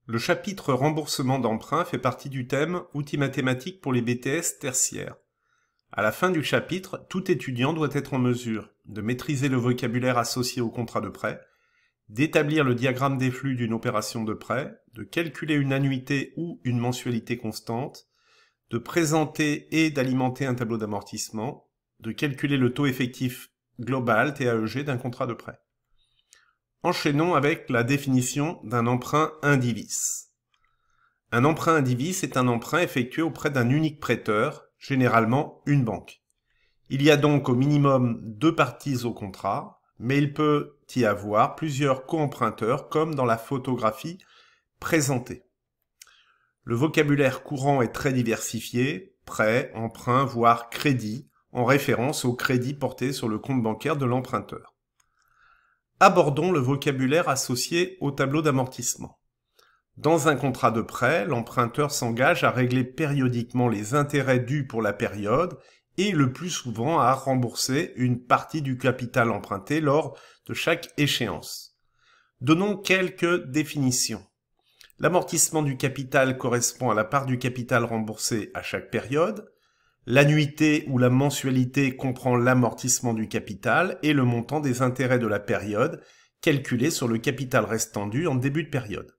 Le chapitre remboursement d'emprunt fait partie du thème Outils mathématiques pour les BTS tertiaires. À la fin du chapitre, tout étudiant doit être en mesure de maîtriser le vocabulaire associé au contrat de prêt, d'établir le diagramme des flux d'une opération de prêt, de calculer une annuité ou une mensualité constante, de présenter et d'alimenter un tableau d'amortissement, de calculer le taux effectif global TAEG d'un contrat de prêt. Enchaînons avec la définition d'un emprunt indivis. Un emprunt indivis est un emprunt effectué auprès d'un unique prêteur, généralement une banque. Il y a donc au minimum 2 parties au contrat, mais il peut y avoir plusieurs co-emprunteurs comme dans la photographie présentée. Le vocabulaire courant est très diversifié, prêt, emprunt, voire crédit, en référence au crédit porté sur le compte bancaire de l'emprunteur. Abordons le vocabulaire associé au tableau d'amortissement. Dans un contrat de prêt, l'emprunteur s'engage à régler périodiquement les intérêts dus pour la période et le plus souvent à rembourser une partie du capital emprunté lors de chaque échéance. Donnons quelques définitions. L'amortissement du capital correspond à la part du capital remboursé à chaque période. L'annuité ou la mensualité comprend l'amortissement du capital et le montant des intérêts de la période, calculé sur le capital restant dû en début de période.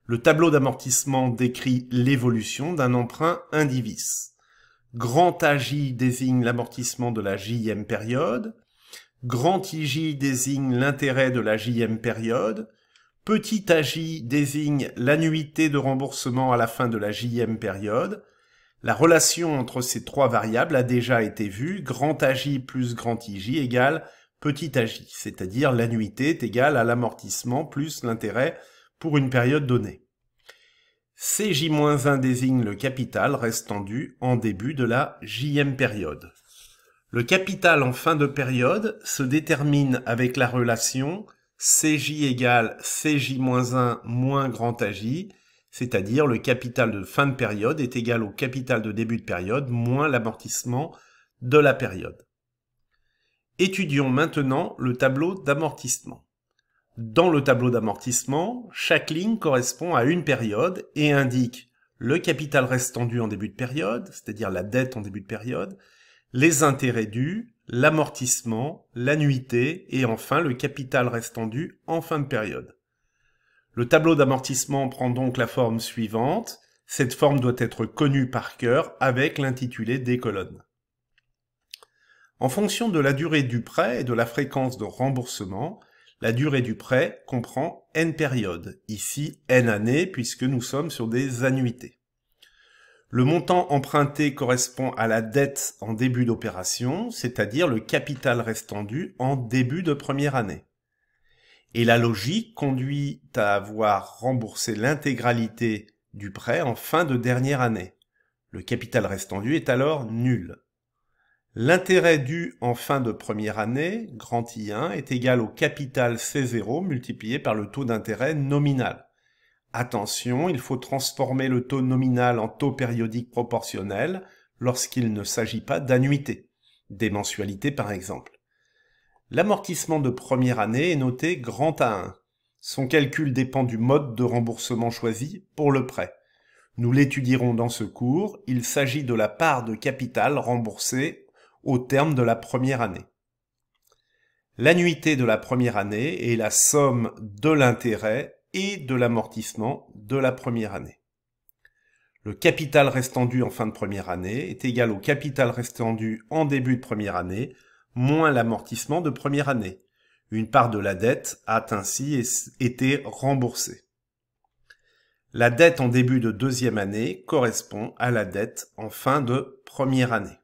Le tableau d'amortissement décrit l'évolution d'un emprunt indivis. Grand AJ désigne l'amortissement de la J-ème période. Grand IJ désigne l'intérêt de la J-ème période. Petit AJ désigne l'annuité de remboursement à la fin de la J-ème période. La relation entre ces trois variables a déjà été vue. Grand AJ plus grand IJ égale petit AJ, c'est-à-dire l'annuité est égale à l'amortissement plus l'intérêt pour une période donnée. CJ-1 désigne le capital restant dû en début de la J-ème période. Le capital en fin de période se détermine avec la relation CJ égale CJ-1 moins grand AJ, c'est-à-dire le capital de fin de période est égal au capital de début de période moins l'amortissement de la période. Étudions maintenant le tableau d'amortissement. Dans le tableau d'amortissement, chaque ligne correspond à une période et indique le capital restant dû en début de période, c'est-à-dire la dette en début de période, les intérêts dus, l'amortissement, l'annuité et enfin le capital restant dû en fin de période. Le tableau d'amortissement prend donc la forme suivante. Cette forme doit être connue par cœur avec l'intitulé des colonnes. En fonction de la durée du prêt et de la fréquence de remboursement, la durée du prêt comprend n périodes, ici n années puisque nous sommes sur des annuités. Le montant emprunté correspond à la dette en début d'opération, c'est-à-dire le capital restant dû en début de première année. Et la logique conduit à avoir remboursé l'intégralité du prêt en fin de dernière année. Le capital restant dû est alors nul. L'intérêt dû en fin de première année, grand I1, est égal au capital C0 multiplié par le taux d'intérêt nominal. Attention, il faut transformer le taux nominal en taux périodique proportionnel lorsqu'il ne s'agit pas d'annuité, des mensualités par exemple. L'amortissement de première année est noté grand A1. Son calcul dépend du mode de remboursement choisi pour le prêt. Nous l'étudierons dans ce cours, il s'agit de la part de capital remboursée au terme de la première année. L'annuité de la première année est la somme de l'intérêt et de l'amortissement de la première année. Le capital restant dû en fin de première année est égal au capital restant dû en début de première année, moins l'amortissement de première année. Une part de la dette a ainsi été remboursée. La dette en début de deuxième année correspond à la dette en fin de première année.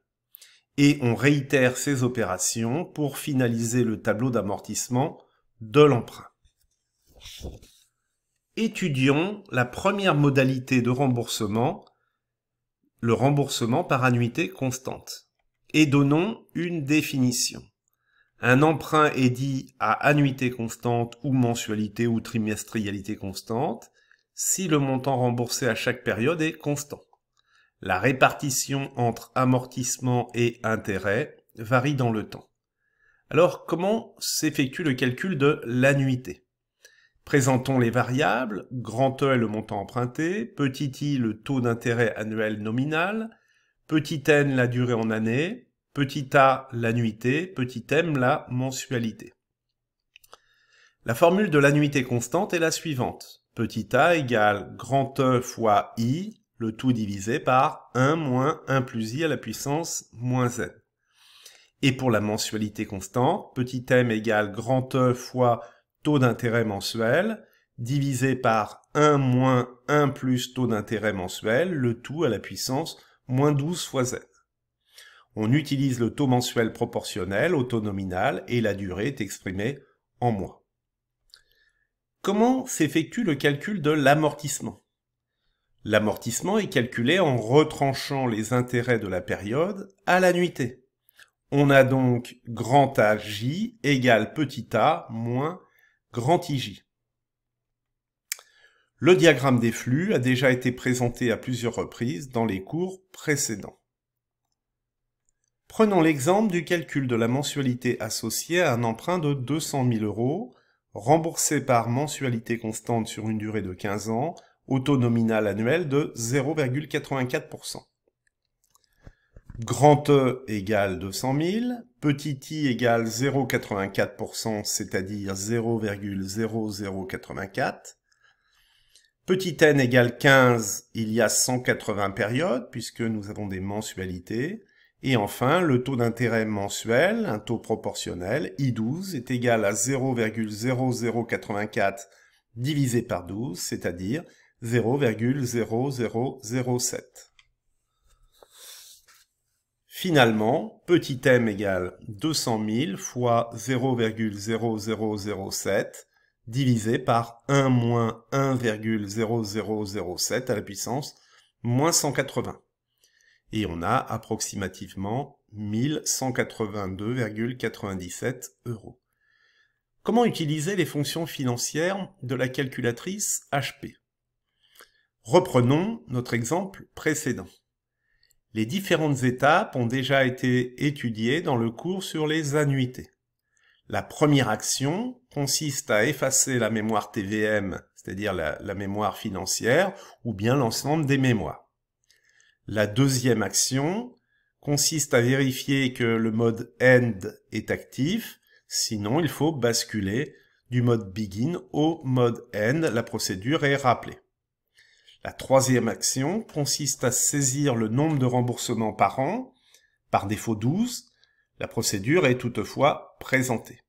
Et on réitère ces opérations pour finaliser le tableau d'amortissement de l'emprunt. Étudions la première modalité de remboursement, le remboursement par annuité constante. Et donnons une définition. Un emprunt est dit à annuité constante ou mensualité ou trimestrialité constante si le montant remboursé à chaque période est constant. La répartition entre amortissement et intérêt varie dans le temps. Alors, comment s'effectue le calcul de l'annuité ? Présentons les variables. Grand E est le montant emprunté, petit i le taux d'intérêt annuel nominal, petit n la durée en année, petit a l'annuité, petit m la mensualité. La formule de l'annuité constante est la suivante. Petit a égale grand E fois i, le tout divisé par 1 moins 1 plus i à la puissance moins n. Et pour la mensualité constante, petit m égale grand E fois taux d'intérêt mensuel, divisé par 1 moins 1 plus taux d'intérêt mensuel, le tout à la puissance moins 12 fois z. On utilise le taux mensuel proportionnel au taux nominal et la durée est exprimée en mois. Comment s'effectue le calcul de l'amortissement? L'amortissement est calculé en retranchant les intérêts de la période à l'annuité. On a donc grand AJ égale petit a moins grand IJ. Le diagramme des flux a déjà été présenté à plusieurs reprises dans les cours précédents. Prenons l'exemple du calcul de la mensualité associée à un emprunt de 200 000 €, remboursé par mensualité constante sur une durée de 15 ans, au taux nominal annuel de 0,84%. Grand E égale 200 000, petit i égale 0,84%, c'est-à-dire 0,0084. Petit n égale 15, il y a 180 périodes, puisque nous avons des mensualités. Et enfin, le taux d'intérêt mensuel, un taux proportionnel, I12, est égal à 0,0084 divisé par 12, c'est-à-dire 0,0007. Finalement, petit m égale 200 000 fois 0,0007 divisé par 1 moins 1,0007 à la puissance moins 180. Et on a approximativement 1182,97 €. Comment utiliser les fonctions financières de la calculatrice HP? Reprenons notre exemple précédent. Les différentes étapes ont déjà été étudiées dans le cours sur les annuités. La première action consiste à effacer la mémoire TVM, c'est-à-dire la mémoire financière, ou bien l'ensemble des mémoires. La deuxième action consiste à vérifier que le mode End est actif, sinon il faut basculer du mode Begin au mode End, la procédure est rappelée. La troisième action consiste à saisir le nombre de remboursements par an, par défaut 12, la procédure est toutefois présentée.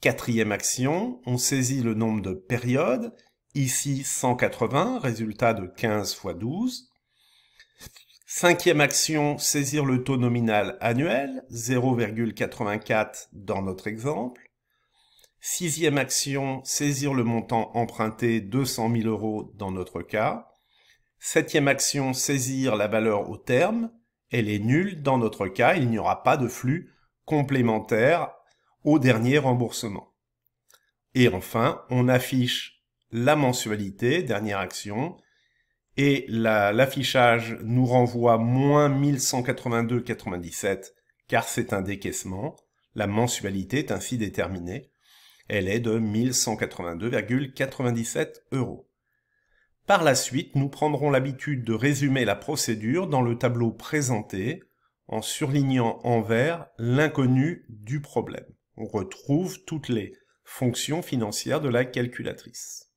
Quatrième action, on saisit le nombre de périodes, ici 180, résultat de 15 fois 12. Cinquième action, saisir le taux nominal annuel, 0,84 dans notre exemple. Sixième action, saisir le montant emprunté, 200 000 € dans notre cas. Septième action, saisir la valeur au terme. Elle est nulle dans notre cas, il n'y aura pas de flux complémentaire au dernier remboursement. Et enfin, on affiche la mensualité, dernière action, et l'affichage nous renvoie moins 1182,97 car c'est un décaissement. La mensualité est ainsi déterminée. Elle est de 1182,97 €. Par la suite, nous prendrons l'habitude de résumer la procédure dans le tableau présenté en surlignant en vert l'inconnu du problème. On retrouve toutes les fonctions financières de la calculatrice.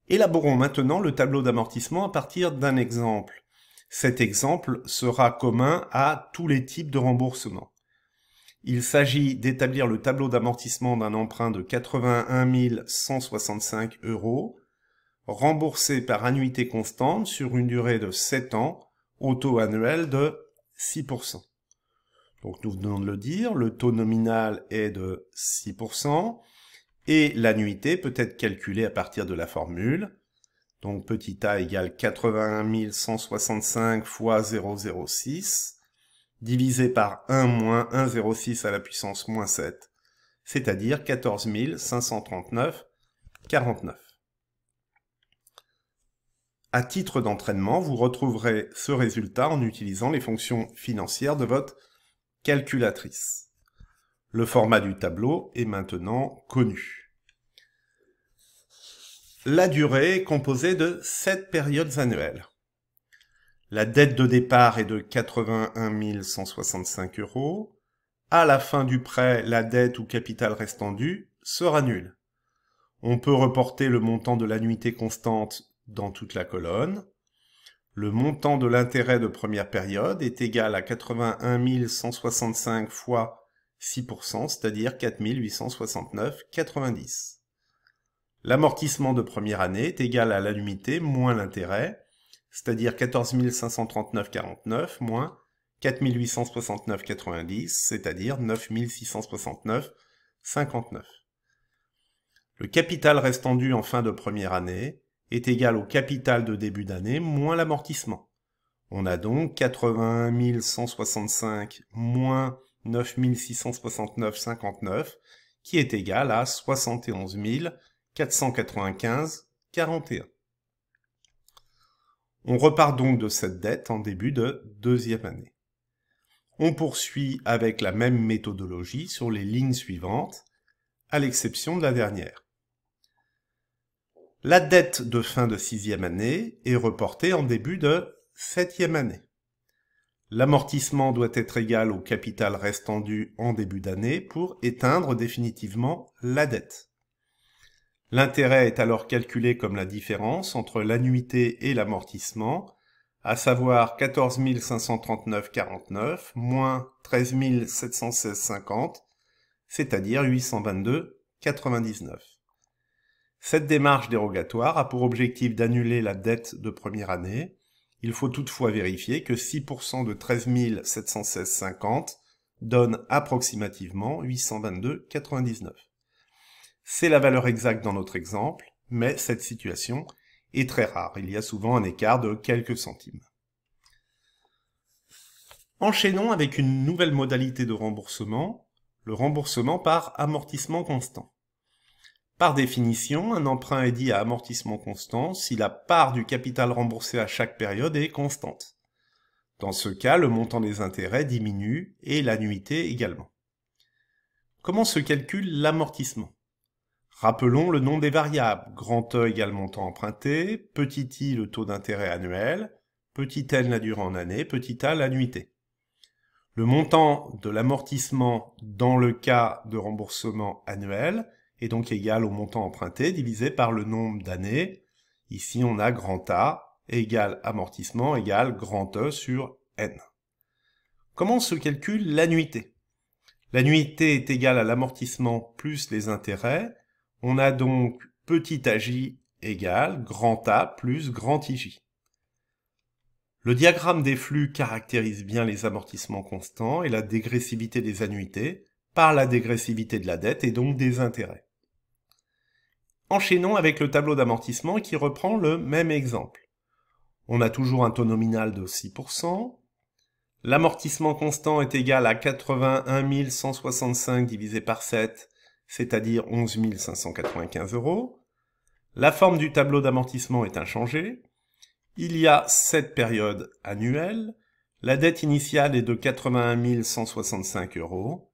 Élaborons maintenant le tableau d'amortissement à partir d'un exemple. Cet exemple sera commun à tous les types de remboursements. Il s'agit d'établir le tableau d'amortissement d'un emprunt de 81 165 €, remboursé par annuité constante sur une durée de 7 ans, au taux annuel de 6%. Donc nous venons de le dire, le taux nominal est de 6%, et l'annuité peut être calculée à partir de la formule. Donc petit a égale 81 165 fois 0,06, divisé par 1 moins 1,06 à la puissance moins 7, c'est-à-dire 14 539,49. À titre d'entraînement, vous retrouverez ce résultat en utilisant les fonctions financières de votre calculatrice. Le format du tableau est maintenant connu. La durée est composée de 7 périodes annuelles. La dette de départ est de 81 165 €. À la fin du prêt, la dette ou capital restant dû sera nulle. On peut reporter le montant de l'annuité constante dans toute la colonne. Le montant de l'intérêt de première période est égal à 81 165 fois 6%, c'est-à-dire 4 869,90. L'amortissement de première année est égal à l'annuité moins l'intérêt, c'est-à-dire 14 539,49 moins 4 869,90, c'est-à-dire 9 669,59. Le capital restant dû en fin de première année est égal au capital de début d'année moins l'amortissement. On a donc 81 165 moins 9 669,59 qui est égal à 71 495,41. On repart donc de cette dette en début de deuxième année. On poursuit avec la même méthodologie sur les lignes suivantes, à l'exception de la dernière. La dette de fin de sixième année est reportée en début de septième année. L'amortissement doit être égal au capital restant dû en début d'année pour éteindre définitivement la dette. L'intérêt est alors calculé comme la différence entre l'annuité et l'amortissement, à savoir 14 539,49 moins 13 716,50, c'est-à-dire 822,99. Cette démarche dérogatoire a pour objectif d'annuler la dette de première année. Il faut toutefois vérifier que 6% de 13 716,50 donne approximativement 822,99. C'est la valeur exacte dans notre exemple, mais cette situation est très rare. Il y a souvent un écart de quelques centimes. Enchaînons avec une nouvelle modalité de remboursement, le remboursement par amortissement constant. Par définition, un emprunt est dit à amortissement constant si la part du capital remboursé à chaque période est constante. Dans ce cas, le montant des intérêts diminue et l'annuité également. Comment se calcule l'amortissement ? Rappelons le nom des variables, grand E égale montant emprunté, petit i le taux d'intérêt annuel, petit n la durée en année, petit a l'annuité. Le montant de l'amortissement dans le cas de remboursement annuel est donc égal au montant emprunté divisé par le nombre d'années. Ici on a grand A égale amortissement égale grand E sur n. Comment se calcule l'annuité ? L'annuité est égale à l'amortissement plus les intérêts. On a donc petit aj égale grand A plus grand ij. Le diagramme des flux caractérise bien les amortissements constants et la dégressivité des annuités par la dégressivité de la dette et donc des intérêts. Enchaînons avec le tableau d'amortissement qui reprend le même exemple. On a toujours un taux nominal de 6%. L'amortissement constant est égal à 81 165 divisé par 7, c'est-à-dire 11 595 €. La forme du tableau d'amortissement est inchangée. Il y a 7 périodes annuelles. La dette initiale est de 81 165 €.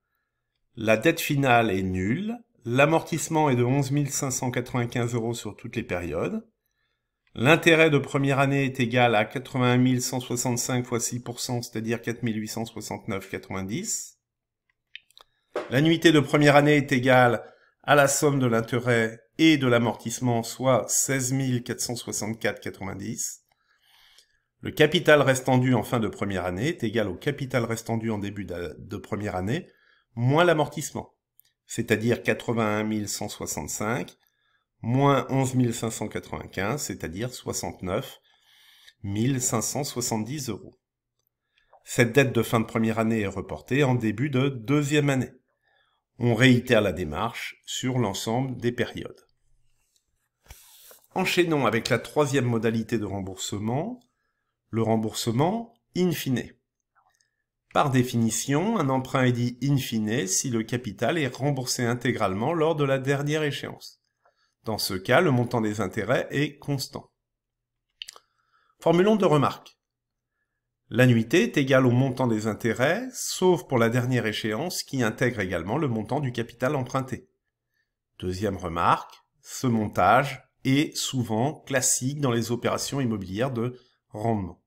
La dette finale est nulle. L'amortissement est de 11 595 € sur toutes les périodes. L'intérêt de première année est égal à 81 165 fois 6%, c'est-à-dire 4 869,90. L'annuité de première année est égale à la somme de l'intérêt et de l'amortissement, soit 16 464,90. Le capital restant dû en fin de première année est égal au capital restant dû en début de première année, moins l'amortissement, c'est-à-dire 81 165, moins 11 595, c'est-à-dire 69 570 €. Cette dette de fin de première année est reportée en début de deuxième année. On réitère la démarche sur l'ensemble des périodes. Enchaînons avec la troisième modalité de remboursement, le remboursement in fine. Par définition, un emprunt est dit in fine si le capital est remboursé intégralement lors de la dernière échéance. Dans ce cas, le montant des intérêts est constant. Formulons deux remarques. L'annuité est égale au montant des intérêts, sauf pour la dernière échéance qui intègre également le montant du capital emprunté. Deuxième remarque, ce montage et souvent classique dans les opérations immobilières de rendement.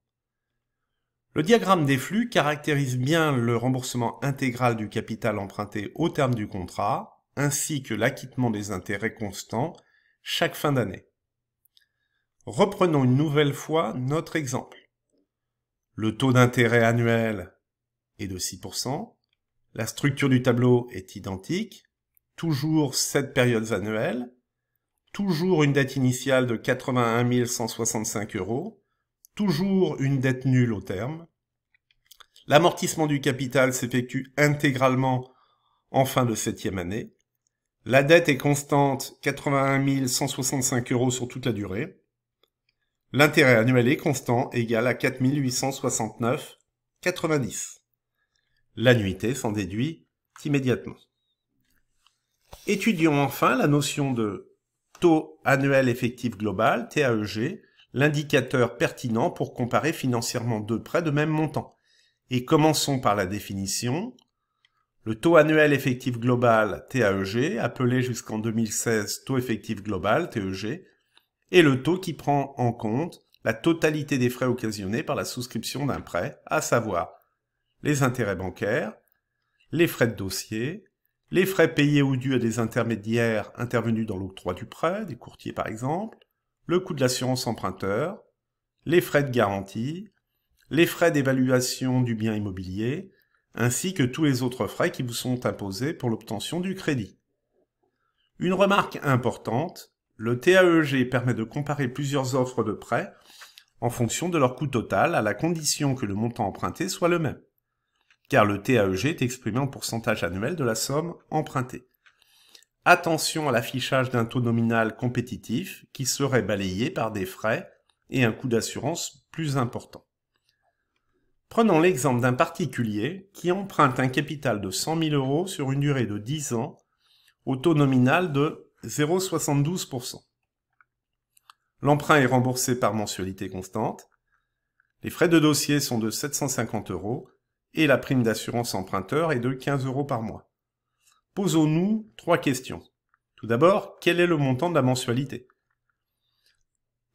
Le diagramme des flux caractérise bien le remboursement intégral du capital emprunté au terme du contrat, ainsi que l'acquittement des intérêts constants chaque fin d'année. Reprenons une nouvelle fois notre exemple. Le taux d'intérêt annuel est de 6%, la structure du tableau est identique, toujours 7 périodes annuelles, toujours une dette initiale de 81 165 €, toujours une dette nulle au terme. L'amortissement du capital s'effectue intégralement en fin de 7e année. La dette est constante, 81 165 € sur toute la durée. L'intérêt annuel est constant, égal à 4 869,90 €. L'annuité s'en déduit immédiatement. Étudions enfin la notion de taux annuel effectif global, TAEG, l'indicateur pertinent pour comparer financièrement deux prêts de même montant. Et commençons par la définition. Le taux annuel effectif global, TAEG, appelé jusqu'en 2016 taux effectif global, TEG, est le taux qui prend en compte la totalité des frais occasionnés par la souscription d'un prêt, à savoir les intérêts bancaires, les frais de dossier, les frais payés ou dus à des intermédiaires intervenus dans l'octroi du prêt, des courtiers par exemple, le coût de l'assurance emprunteur, les frais de garantie, les frais d'évaluation du bien immobilier, ainsi que tous les autres frais qui vous sont imposés pour l'obtention du crédit. Une remarque importante, le TAEG permet de comparer plusieurs offres de prêt en fonction de leur coût total, à la condition que le montant emprunté soit le même, car le TAEG est exprimé en pourcentage annuel de la somme empruntée. Attention à l'affichage d'un taux nominal compétitif qui serait balayé par des frais et un coût d'assurance plus important. Prenons l'exemple d'un particulier qui emprunte un capital de 100 000 € sur une durée de 10 ans au taux nominal de 0,72%. L'emprunt est remboursé par mensualité constante, les frais de dossier sont de 750 € et la prime d'assurance emprunteur est de 15 € par mois. Posons-nous 3 questions. Tout d'abord, quel est le montant de la mensualité?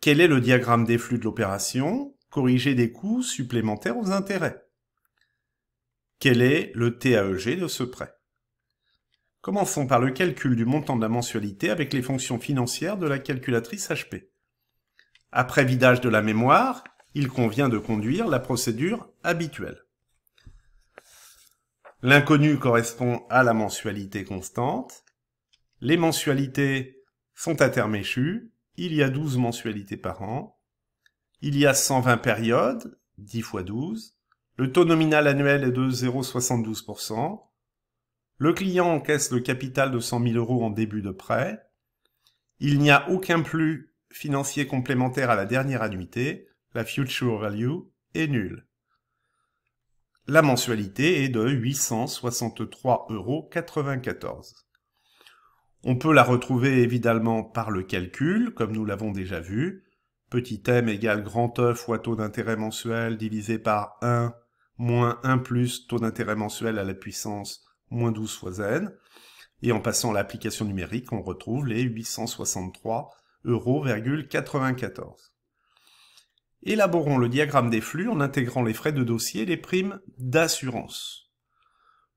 Quel est le diagramme des flux de l'opération, corrigé des coûts supplémentaires aux intérêts? Quel est le TAEG de ce prêt? Commençons par le calcul du montant de la mensualité avec les fonctions financières de la calculatrice HP. Après vidage de la mémoire, il convient de conduire la procédure habituelle. L'inconnu correspond à la mensualité constante. Les mensualités sont à terme échu. Il y a 12 mensualités par an. Il y a 120 périodes, 10 x 12. Le taux nominal annuel est de 0,72%. Le client encaisse le capital de 100 000 € en début de prêt. Il n'y a aucun plus financier complémentaire à la dernière annuité. La future value est nulle. La mensualité est de 863,94 €. On peut la retrouver évidemment par le calcul, comme nous l'avons déjà vu. Petit m égale grand E fois taux d'intérêt mensuel divisé par 1 moins 1 plus taux d'intérêt mensuel à la puissance moins 12 fois n. Et en passant à l'application numérique, on retrouve les 863,94 €. Élaborons le diagramme des flux en intégrant les frais de dossier et les primes d'assurance.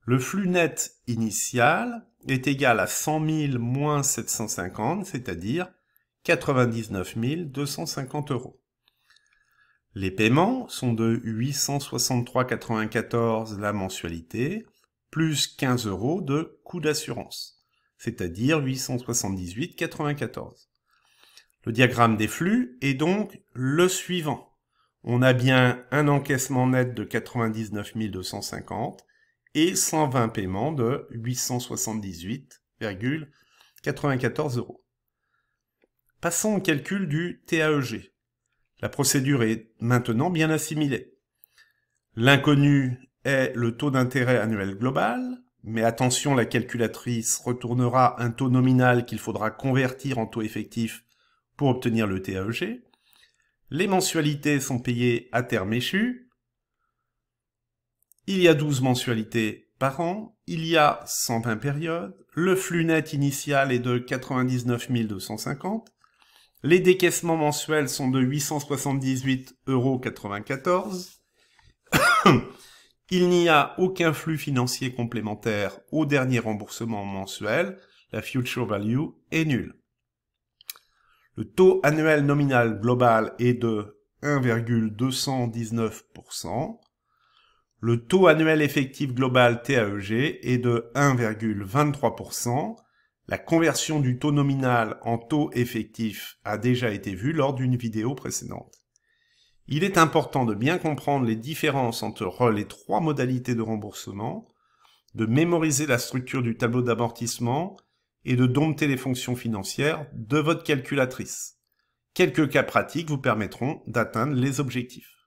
Le flux net initial est égal à 100 000 moins 750, c'est-à-dire 99 250 €. Les paiements sont de 863,94 € la mensualité, plus 15 € de coût d'assurance, c'est-à-dire 878,94 €. Le diagramme des flux est donc le suivant. On a bien un encaissement net de 99 250 et 120 paiements de 878,94 €. Passons au calcul du TAEG. La procédure est maintenant bien assimilée. L'inconnu est le taux d'intérêt annuel global, mais attention, la calculatrice retournera un taux nominal qu'il faudra convertir en taux effectif pour obtenir le TAEG. Les mensualités sont payées à terme échu. Il y a 12 mensualités par an. Il y a 120 périodes. Le flux net initial est de 99 250. Les décaissements mensuels sont de 878,94 €. Il n'y a aucun flux financier complémentaire au dernier remboursement mensuel. La future value est nulle. Le taux annuel nominal global est de 1,219%. Le taux annuel effectif global TAEG est de 1,23%. La conversion du taux nominal en taux effectif a déjà été vue lors d'une vidéo précédente. Il est important de bien comprendre les différences entre les trois modalités de remboursement, de mémoriser la structure du tableau d'amortissement et de dompter les fonctions financières de votre calculatrice. Quelques cas pratiques vous permettront d'atteindre les objectifs.